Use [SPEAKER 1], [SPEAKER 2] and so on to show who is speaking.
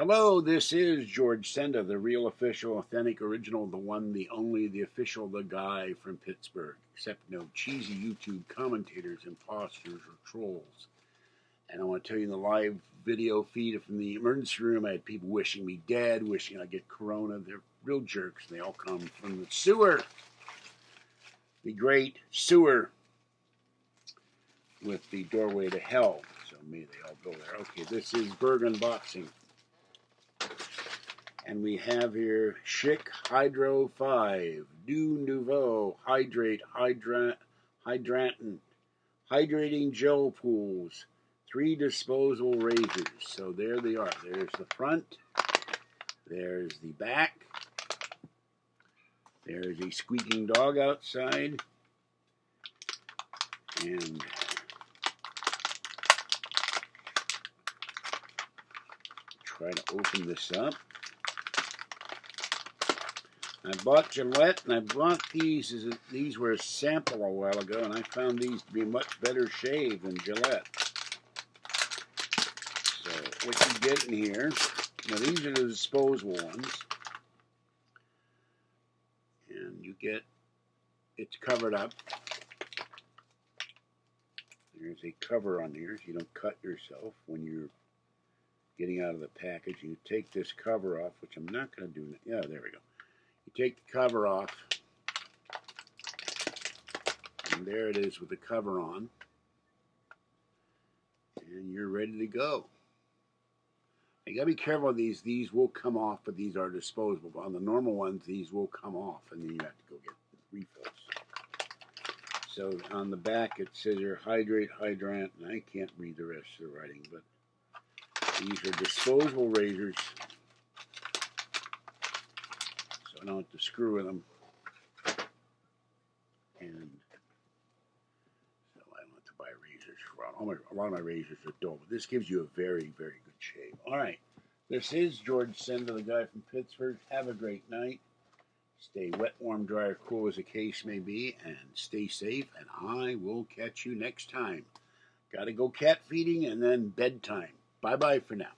[SPEAKER 1] Hello, this is George Senda, the real, official, authentic, original, the one, the only, the official, the guy from Pittsburgh. Except no cheesy YouTube commentators, imposters, or trolls. And I want to tell you in the live video feed from the emergency room, I had people wishing me dead, wishing I'd get corona. They're real jerks. They all come from the sewer. The great sewer with the doorway to hell. So may they all go there. Okay, this is Burgh unboxing. And we have here Schick Hydro 5, New Nouveau Hydrating Gel Pools, 3 disposable razors. So there they are. There's the front. There's the back. There's a squeaking dog outside. And try to open this up. I bought Gillette, and I bought these. These were a sample a while ago, and I found these to be a much better shave than Gillette. So what you get in here, now these are the disposable ones, and you get, it's covered up. There's a cover on here so you don't cut yourself when you're getting out of the package. You take this cover off, which I'm not going to do. Yeah, there we go. You take the cover off, and there it is with the cover on, and you're ready to go. You gotta be careful of these. These will come off, but these are disposable. But on the normal ones, these will come off, and then you have to go get refills. So on the back, it says here, hydrate, hydrant, and I can't read the rest of the writing, but these are disposable razors. I don't have to screw with them, and so I don't have to buy razors for a lot of my razors are dull, but this gives you a very, very good shave. All right, this is George Senda, the guy from Pittsburgh. Have a great night. Stay wet, warm, dry, or cool as the case may be, and stay safe, and I will catch you next time. Got to go cat feeding and then bedtime. Bye-bye for now.